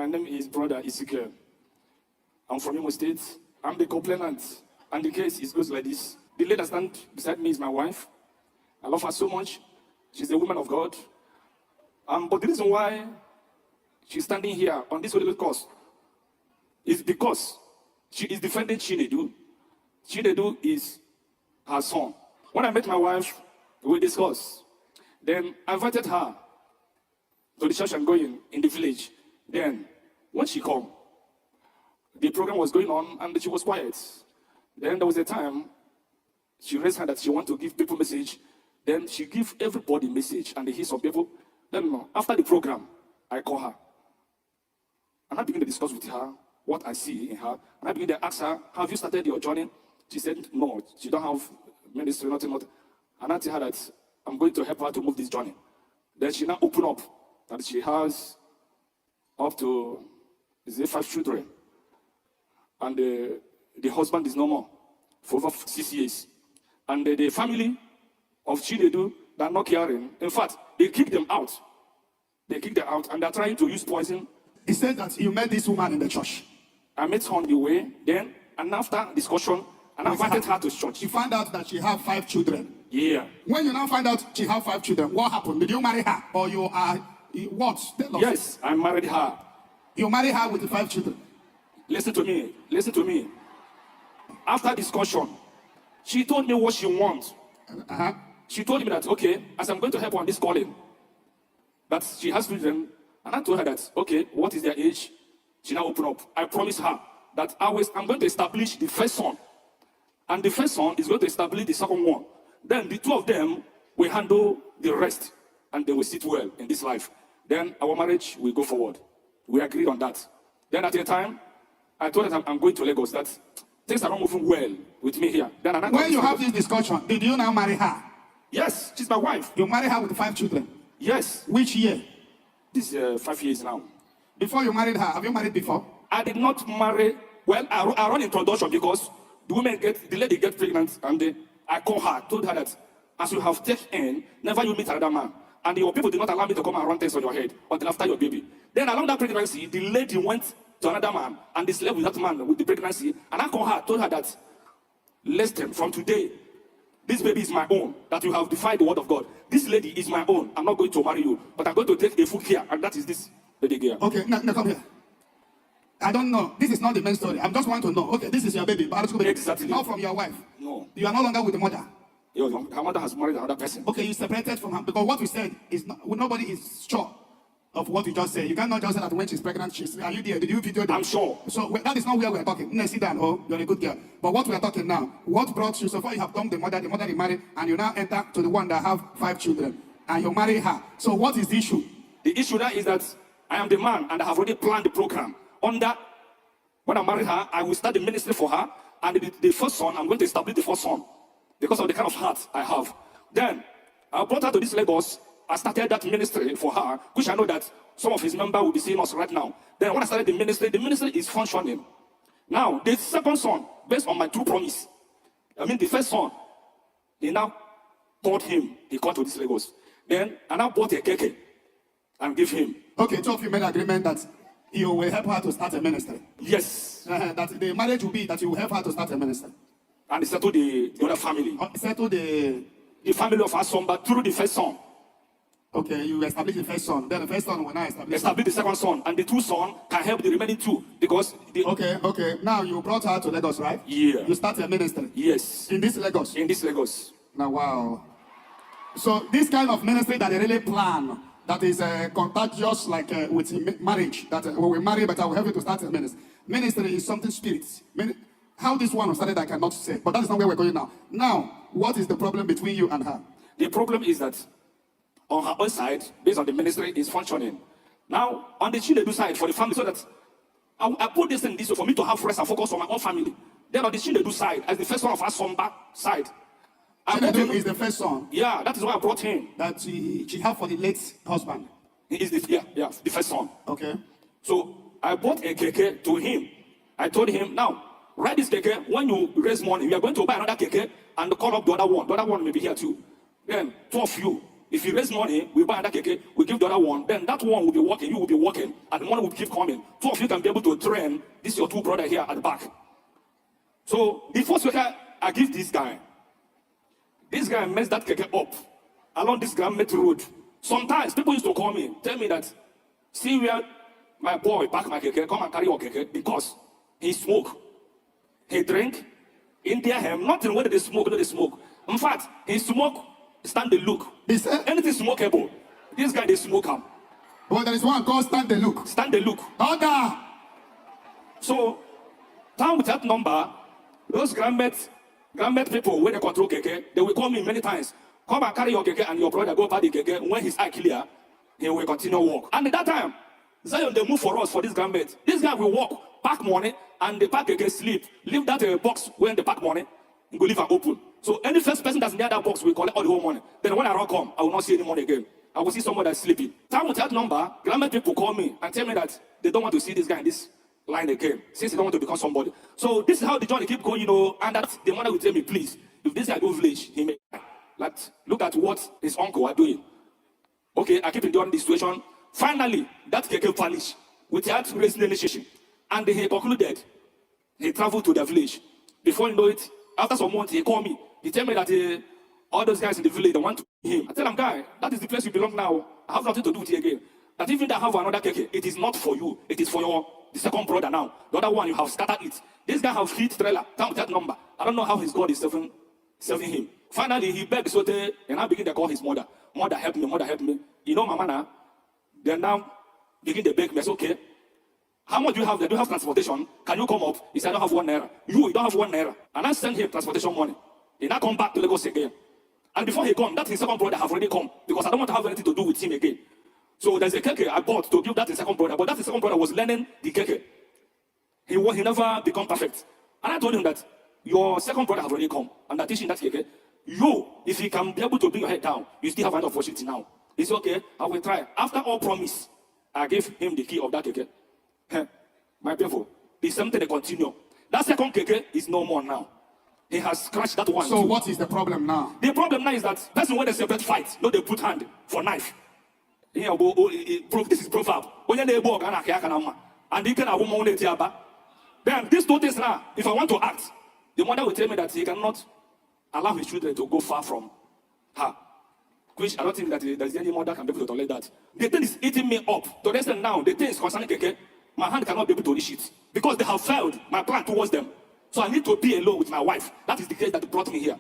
name is Brother Ezekiel. I'm from Imo State. I'm the complainant. And the case goes like this. The lady that stands beside me is my wife. I love her so much. She's a woman of God. But the reason why she's standing here on this Holy course is because she is defending Chinedu. Chinedu is her son. When I met my wife, we discussed. Then I invited her to the church I'm going in the village. Then, when she came, the program was going on and she was quiet. Then there was a time she raised her that she wanted to give people message. Then she gave everybody message and they hear some people. Then after the program, I call her. And I begin to discuss with her what I see in her. And I begin to ask her, have you started your journey? She said, no, she don't have ministry, nothing. And I tell her that I'm going to help her to move this journey. Then she now open up that she has up to 5 children. And the husband is no more for over 6 years. And the family of Chinedu, they're not caring. In fact, they kicked them out. They kicked them out and they're trying to use poison. He said that you met this woman in the church. I met her on the way then, and after discussion, and I invited her to church. You found out that she have 5 children. Yeah. When you now find out she have 5 children, what happened? Did you marry her? Or you are, what? Yes, I married her. You married her with the 5 children? Listen to me. Listen to me. After discussion, she told me what she wants. She told me that, okay, as I'm going to help her on this calling, that she has children, and I told her that, okay, what is their age? She now opened up. I promised her that I'm going to establish the first son, and the first son is going to establish the second one. Then the 2 of them will handle the rest, and they will sit well in this life. Then our marriage will go forward. We agreed on that. Then at the time, I told her I'm going to Lagos, that things are not moving well with me here. Then when you have this discussion, did you now marry her? Yes, she's my wife. You married her with 5 children? Yes. Which year? This is 5 years now. Before you married her, have you married before? I did not marry. Well, I run introduction because the lady get pregnant, and I call her, told her that as you have taken, never you meet another man. And your people did not allow me to come and run things on your head until after your baby. Then along that pregnancy, the lady went to another man and they slept with that man with the pregnancy. And I called her, told her that, listen, from today, this baby is my own, that you have defied the word of God. This lady is my own. I'm not going to marry you, but I'm going to take a full care, and that is this lady girl. Okay, now come here. I don't know. This is not the main story. I just want to know. Okay, this is your baby, biological baby. Exactly. Not from your wife. No. You are no longer with the mother. Her mother has married another person. Okay, you separated from her because what we said is not, nobody is sure of what you just said. You cannot just say that when she's pregnant, are you there? Did you video that? I'm sure. So that is not where we're talking. No, sit down. Oh, you're a good girl. But what we are talking now, what brought you? So far you have done the mother you married, and you now enter to the one that have 5 children, and you marry her. So what is the issue? The issue that is that I am the man, and I have already planned the program. On that, when I marry her, I will start the ministry for her, and the first son, I'm going to establish the first son because of the kind of heart I have. Then I brought her to this Lagos. I started that ministry for her, which I know that some of his members will be seeing us right now. Then when I started the ministry is functioning. Now, the second son, based on my true promise, the first son, he now called him. He called to this Lagos. Then I now bought a keke and give him. Okay, 2 of you made an agreement that you will help her to start a ministry. Yes. That the marriage will be that you will help her to start a ministry. And he settled the other family. Settled the family of our son, but through the first son. Okay, you establish the first son. Then the first son will now establish the second son. And the 2 sons can help the remaining 2 because... Okay. Now you brought her to Lagos, right? Yeah. You start a ministry? Yes. In this Lagos? In this Lagos. Now, wow. So this kind of ministry that they really plan, that is contagious like with marriage, that when we marry, but I will help you to start a ministry. Ministry is something spirit. How this one was started, I cannot say. But that is not where we're going now. Now, what is the problem between you and her? The problem is that on her own side, based on the ministry, is functioning. Now, on the Chinedu side, for the family, so that I put this in this way for me to have rest and focus on my own family. Then on the Chinedu side, as the first one of our Somba side. Chinedu is the first son? Yeah, that is why I brought him. That she had for the late husband? He is the first son. Okay. So I bought a keke to him. I told him, now, write this keke. When you raise money, we are going to buy another keke and call up the other one. The other one may be here too. Then 2 of you If you raise money, we buy another keke, we give the other one, then that one will be working, you will be working, and the money will keep coming. Two of you can be able to train this your two brother here at the back. So the first keke I give this guy messed that keke up along this Grand Road. Sometimes people used to call me, tell me that, see where my boy pack my keke, come and carry your keke, because he smoke, he drink, in their hem, nothing whether they smoke, no they smoke. In fact, he smoke, stand the look. Anything smokeable, this guy they smoke him. But there is one called stand the look. Stand the look. Order. So, town with that number, those grandmates people, when they control keke, they will call me many times. Come and carry your keke and your brother go over the keke. When his eye clear, he will continue walk. And at that time, Zion, they move for us, for this grandmate. This guy will walk, pack money, and the pack keke sleep. Leave that box when they pack money, and go leave and open. So any first person that's near that box will collect all the whole money. Then when I rock come, I will not see any money again. I will see someone that's sleeping. Time with that number, grandmate people call me and tell me that they don't want to see this guy in this line again, since they don't want to become somebody. So this is how the journey keep going, and that the mother will tell me, please, if this guy go village, he may like look at what his uncle are doing. Okay, I keep enduring this situation. Finally, that keke vanished without raising any shame. And he concluded, he traveled to the village. Before you know it, after some months, he called me. He told me that all those guys in the village, they want to see him. I tell him, guy, that is the place you belong now. I have nothing to do with you again. That even if I have another keke, it is not for you. It is for the second brother now. The other one, you have scattered it. This guy have hit trailer, down with that number. I don't know how his God is serving him. Finally, he begged so and I begin to call his mother. Mother, help me, mother, help me. You know, mama now. Then now, begin to beg me. I say, okay. How much do you have there? Do you have transportation? Can you come up? He said, I don't have 1 naira. You don't have 1 naira. And I send him transportation money. He now come back to Lagos again. And before he come, that his second brother have already come. Because I don't want to have anything to do with him again. So there's a keke I bought to give that his second brother. But that his second brother was learning the keke. He never become perfect. And I told him that your second brother have already come. And I'm teaching that keke. You, if you can be able to bring your head down, you still have an opportunity now. It's okay, I will try. After all promise, I gave him the key of that keke. My people, the same thing they continue. That second keke is no more now. He has scratched that one. So too. what is the problem now? The problem now is that person when they separate fight, no, they put hand for knife. Yeah, this is proverb. And then these two things now, if I want to act, the mother will tell me that he cannot allow his children to go far from her. Which I don't think that there's any mother can be able to tolerate that. The thing is eating me up. To the extent now, the thing is concerning keke, my hand cannot be able to reach it. Because they have failed my plan towards them. So I need to be alone with my wife. That is the case that brought me here.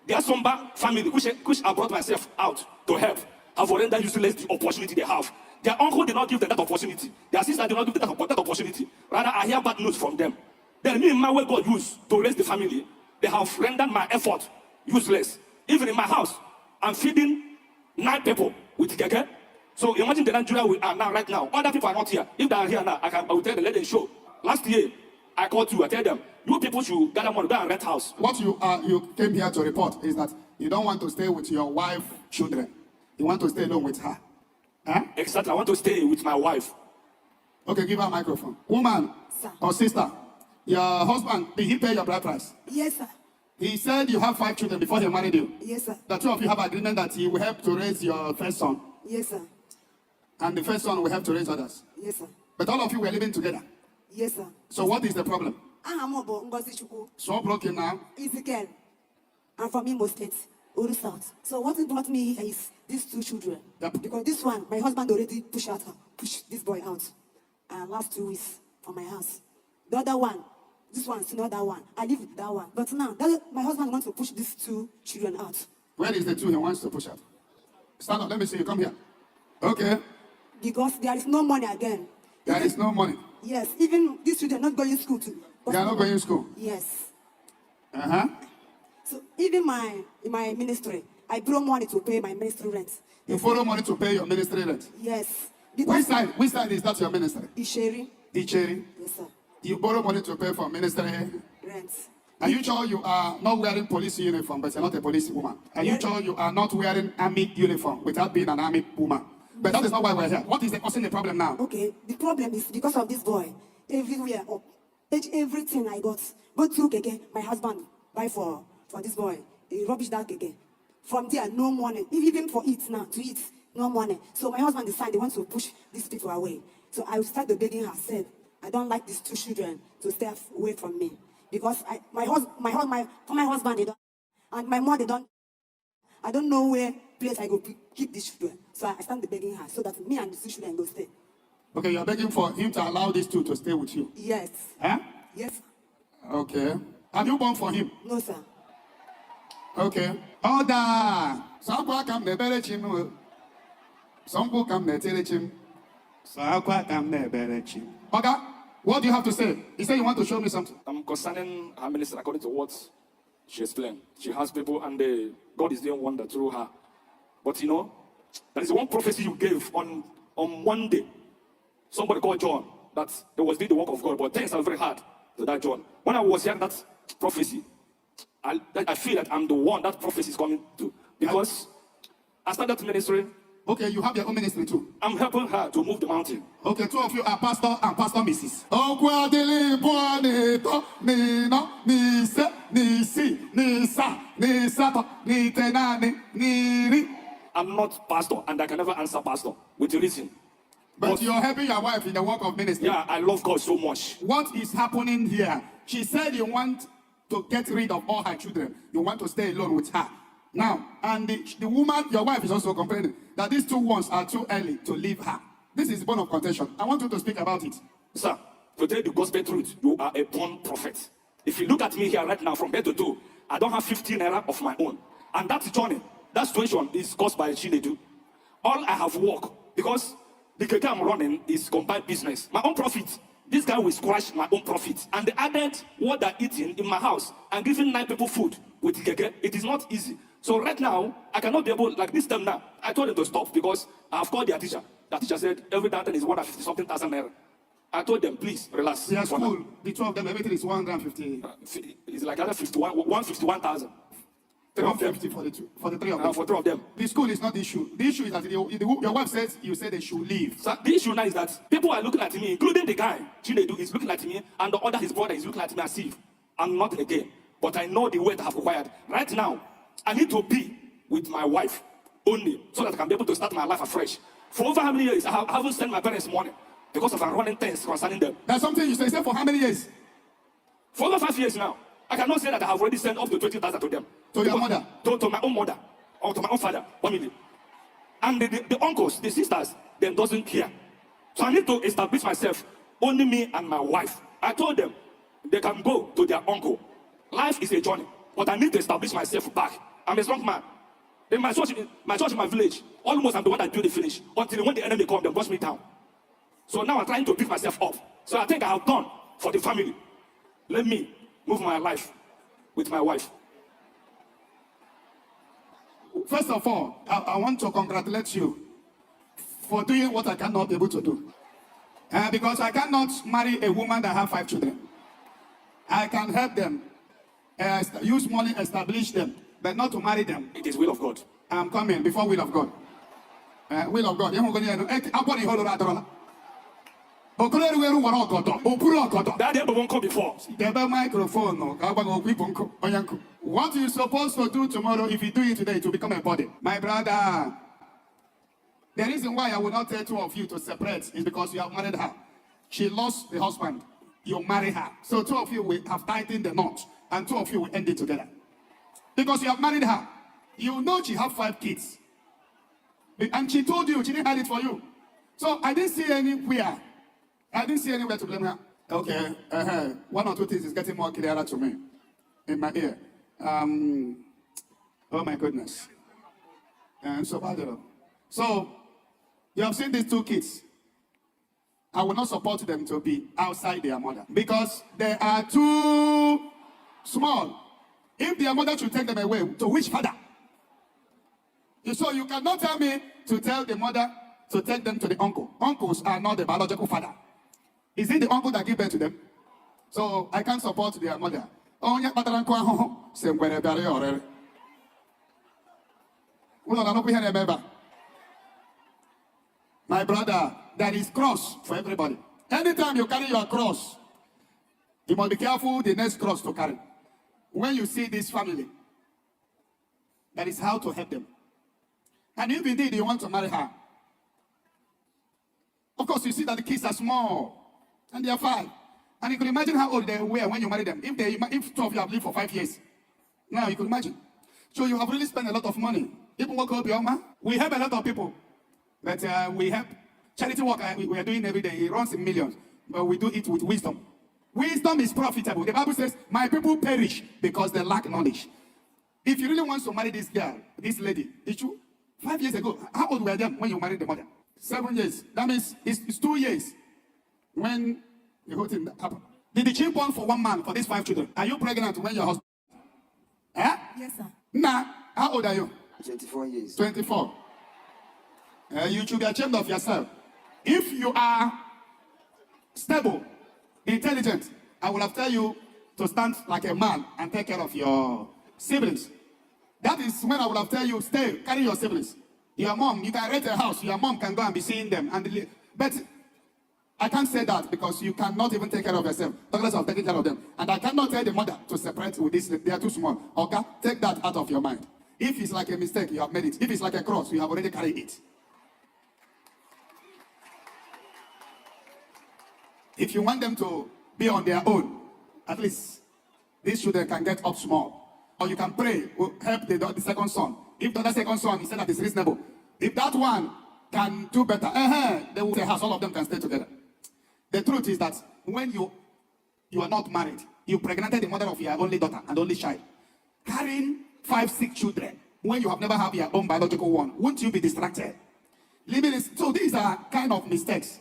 There are some family which I brought myself out to help. Have already useless the opportunity they have. Their uncle did not give them that opportunity. Their sister did not give them that opportunity. Rather, I hear bad news from them. Then me and my way God used to raise the family, they have rendered my effort useless. Even in my house, I'm feeding 9 people with keke. So imagine the Nigeria we are now, right now. Other people are not here. If they are here now, I will tell them, let them show. Last year, I called you, I tell them, you people should gather money, go and rent house. What you came here to report is that you don't want to stay with your wife, children. You want to stay alone with her. Huh? Exactly, I want to stay with my wife. Okay, give her a microphone. Woman, sir, or sister, your husband, did he pay your bride price? Yes, sir. He said you have 5 children before he married you. Yes, sir. The two of you have agreement that he will help to raise your first son. Yes, sir. And the first son will help to raise others. Yes, sir. But all of you were living together. Yes, sir. So what is the problem? I'm Ngozi Chukwu. So broken now. Ezekiel. I'm from Imo State, Uru South. So what brought me here is these 2 children. Yep. Because this one, my husband already pushed this boy out. Last 2 weeks from my house. The other one, this one's another one. I live with that one. But now, my husband wants to push these 2 children out. Where is the 2 he wants to push out? Stand up, let me see you. Come here. Okay. Because there is no money again. There is no money. Yes, even these children are not going to school too. They are not going to school? Yes. Uh-huh. So even in my ministry, I borrow money to pay my ministry rent. You borrow money to pay your ministry rent? Yes. Which side is that your ministry? Isheri. Icheri? Yes, sir. You borrow money to pay for ministry? Rent. Are you sure you are not wearing police uniform, but you're not a police woman? Are you sure you are not wearing army uniform without being an army woman? But that is not why we're here. What is causing the problem now? Okay, the problem is because of this boy. Everywhere up. Everything I got. Go through keke, my husband buy for this boy. He rubbish that keke. From there, no money. Even for it now, to eat, no money. So my husband decided they want to push these people away. So I started begging her, said, I don't like these two children to stay away from me. Because my husband, they don't, and my mom, they don't, I don't know where place I go keep these children. So I started begging her so that me and the two children go stay. Okay, you're begging for him to allow these two to stay with you. Yes. Huh? Yes. Okay. Have you born for him? No, sir. Okay. Order. Sakwa kam nebere chim. Sonko kam netere chim. Sakwa kam nebere chim. Oga, what do you have to say? He said you want to show me something. Concerning her ministry, according to what she explained, she has people and God is doing wonder through her. But you know, there is one prophecy you gave on one day. Somebody called John that they was doing the work of God, but things are very hard to that John. When I was hearing that prophecy, I feel that I'm the one that prophecy is coming to. Because I started ministry. Okay, you have your own ministry too. I'm helping her to move the mountain. Okay, two of you are pastor and pastor Mrs. Okwadili bonito ni no ni se ni si ni sa ni sato ni tenani ni ri. I'm not pastor and I can never answer pastor with reason. But you're helping your wife in the work of ministry. Yeah, I love God so much. What is happening here? She said you want to get rid of all her children. You want to stay alone with her. Now, and the woman, your wife, is also complaining that these two ones are too early to leave her. This is bone of contention. I want you to speak about it. Sir, to tell you the gospel truth, you are a born prophet. If you look at me here right now from head to toe, I don't have 15 naira of my own. And that journey, that situation is caused by Chinedu. All I have work, because the keke I'm running is combined business. My own profit, this guy will squash my own profit. And they added what they're eating in my house and giving 9 people food with keke. It is not easy. So right now, I cannot be able, like this time now, I told them to stop because I have called their teacher. The teacher said every downtown is 150-something thousand naira. I told them, please, relax. Their school, the two of them, everything is 150. It's like another 151,000. 150 for the three of them. For 3 of them. The school is not the issue. The issue is that your wife says you said they should leave. So the issue now is that people are looking at me, including the guy, Chinedu, is looking at me, and the other, his brother, is looking at me as if I'm not again. But I know the weight I have required. Right now, I need to be with my wife only so that I can be able to start my life afresh. For over how many years, I haven't sent my parents money because of running things concerning them. That's something you say. Say for how many years? For over 5 years now. I cannot say that I have already sent up to 20,000 to them. To your mother? To my own mother. Or to my own father. Family. And the uncles, the sisters, they doesn't care. So I need to establish myself. Only me and my wife. I told them they can go to their uncle. Life is a journey. But I need to establish myself back. I'm a strong man. In my church in my village, almost I'm the one that built the finish. Until when the enemy come, they brush me down. So now I'm trying to pick myself up. So I think I have done for the family. Let me move my life with my wife. First of all, I want to congratulate you for doing what I cannot be able to do. Because I cannot marry a woman that has 5 children. I can help them, use money, establish them, but not to marry them. It is will of God. I'm coming before will of God. Will of God. That won't come before. Microphone. What you supposed to do tomorrow, if you do it today, to become a body. My brother, the reason why I will not tell 2 of you to separate is because you have married her. She lost the husband. You marry her. So 2 of you will have tightened the knot, and 2 of you will end it together. Because you have married her. You know she have 5 kids. And she told you she didn't hide it for you. So I didn't see anywhere. I didn't see anywhere to blame her. Okay. 1 or 2 things is getting more clearer to me in my ear. Oh my goodness. And so you have seen these 2 kids. I will not support them to be outside their mother because they are too small. If their mother should take them away, to which father? So you cannot tell me to tell the mother to take them to the uncle. Uncles are not the biological father. Is it the uncle that gave birth to them? So I can't support their mother. My brother, there is cross for everybody. Anytime you carry your cross, you must be careful the next cross to carry. When you see this family, That is how to help them. And if indeed you want to marry her, of course you see that the kids are small and they are 5. And you can imagine how old they were when you marry them. If 2 of you have lived for 5 years, now you can imagine. So you have really spent a lot of money. Even work up your man. We help a lot of people. But we help. Charity work we are doing every day. It runs in millions. But we do it with wisdom. Wisdom is profitable. The Bible says, my people perish because they lack knowledge. If you really want to marry this girl, this lady, it's true. 5 years ago, how old were them when you married the mother? 7 years. That means it's 2 years when the whole thing happened. Did the child born for 1 man for these 5 children? Are you pregnant when your husband? Eh? Yes, sir. Nah. How old are you? 24 years. 24. You should be ashamed of yourself. If you are stable, intelligent, I will have tell you to stand like a man and take care of your siblings. That is when I would have tell you, stay, carry your siblings. Your mom, you can rent a house, your mom can go and be seeing them. But I can't say that because you cannot even take care of yourself. Talk less of taking care of them. And I cannot tell the mother to separate with this, they are too small. Okay? Take that out of your mind. If it's like a mistake, you have made it. If it's like a cross, you have already carried it. If you want them to be on their own, at least these children can get up small. Or you can pray, help the second son. If the other second son, he said that it's reasonable. If that one can do better, they will say, all of them can stay together. The truth is that when you are not married, you pregnanted the mother of your only daughter and only child, carrying 5, 6 children, when you have never had your own biological one, won't you be distracted? So these are kind of mistakes.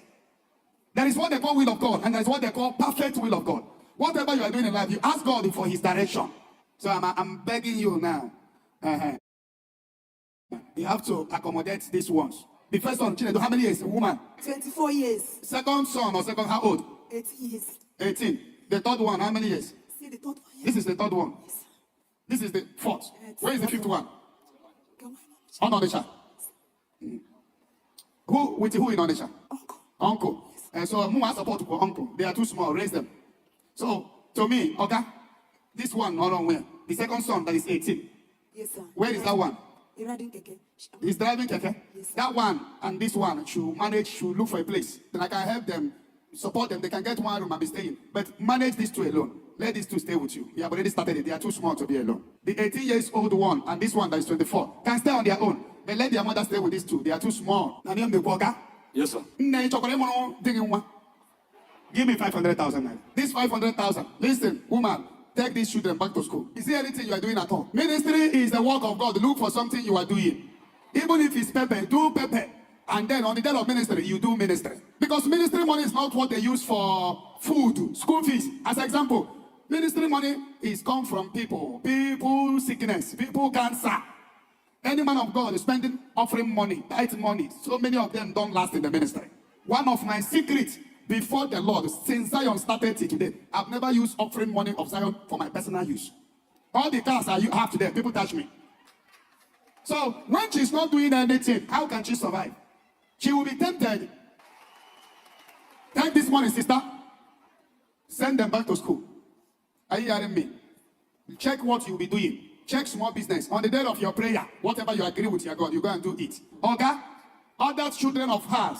There is what they call will of God, and there is what they call perfect will of God. Whatever you are doing in life, you ask God for his direction. So I'm begging you now. You have to accommodate these ones. The first one, Chinedu, how many years? Woman? 24 years. Second son or second, how old? 18 years. 18. The third one, how many years? See the third one. Yes. This is the third one. Yes. This is the fourth. Where is the fifth one? Come On Onisha. Who with who in Onisha? Uncle. Uncle. And so who has support for uncle? They are too small. Raise them. So to me, okay, this one not on where? The second son that is 18. Yes, sir. Where is that one? He's riding keke. He's driving keke. Yes, sir. That one and this one should look for a place. Then I can help them, support them. They can get 1 room and be staying. But manage these 2 alone. Let these 2 stay with you. You have already started it. They are too small to be alone. The 18 years old one and this one that is 24 can stay on their own. But let their mother stay with these 2. They are too small. Yes, sir. Give me 500,000. This 500,000. Listen, woman, take these children back to school. Is there anything you are doing at all? Ministry is the work of God. Look for something you are doing. Even if it's pepper, do pepper. And then on the day of ministry, you do ministry. Because ministry money is not what they use for food, school fees. As an example, ministry money is come from people. People sickness, people cancer. Any man of God is spending offering money, tithe money. So many of them don't last in the ministry. One of my secrets before the Lord, since Zion started till today, I've never used offering money of Zion for my personal use. All the cars I have today, people touch me. So when she's not doing anything, how can she survive? She will be tempted. Take this money, sister. Send them back to school. Are you hearing me? Check what you'll be doing. Check small business. On the day of your prayer, whatever you agree with your God, you go and do it. Okay? Other children of hers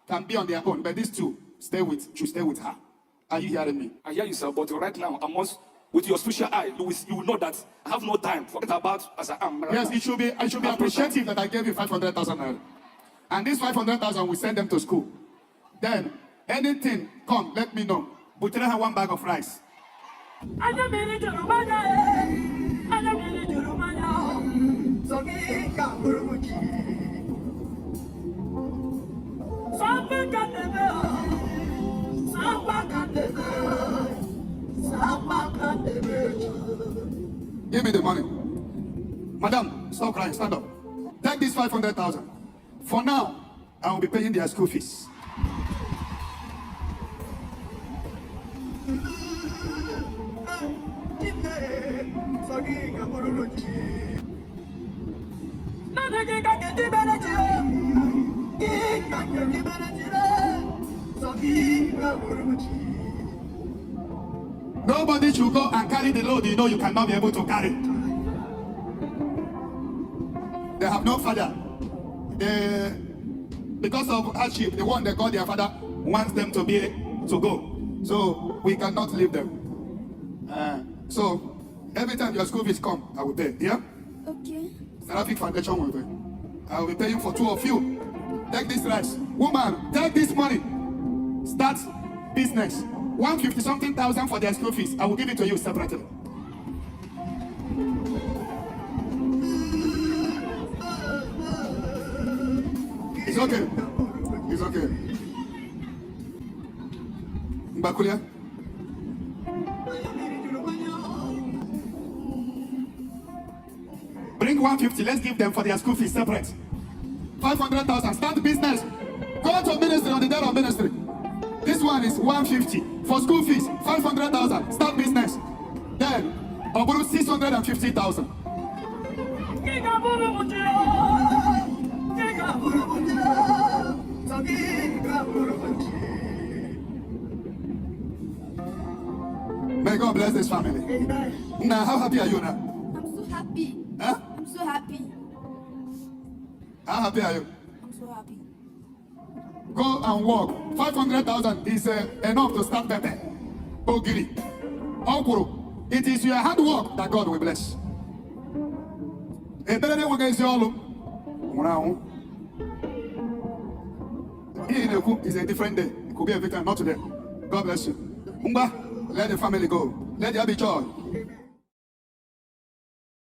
can be on their own, but these 2 should stay with her. Are you hearing me? I hear you, sir, but right now, I must, with your spiritual eye, you will know that I have no time. Forget about as I am. Right Yes, now. I should be appreciative that I gave you 500,000. And this 500,000 will send them to school. Then, anything, come, let me know. But tell her 1 bag of rice. Give me the money. Madam, stop crying, stand up. Take this 500,000. For now, I will be paying their school fees. Nobody should go and carry the load you know you cannot be able to carry. have no father. Because of hardship, the one they call their father wants them to go. So we cannot leave them. So every time your school fees come, I will pay. Yeah? Okay. Seraphic Foundation will pay. I will be paying for 2 of you. Take this rice. Woman, take this money. Start business. 150 something thousand for their school fees. I will give it to you separately. It's okay. It's okay. Mbakulia. Bring 150. Let's give them for their school fees separate. 500,000. Start business. Go to ministry on the day of ministry. This one is 150 for school fees. 500,000. Start business. Then, Oburu 650,000. May God bless this family. Now, how happy are you now? I'm so happy. Huh? I'm so happy. How happy are you? I'm so happy. Go and work. 500,000 is enough to start Pepe. Ogiri. Okuru. It is your hard work that God will bless. Is a different day. It could be every time, not today. God bless you. Umba, let the family go. Let there be joy.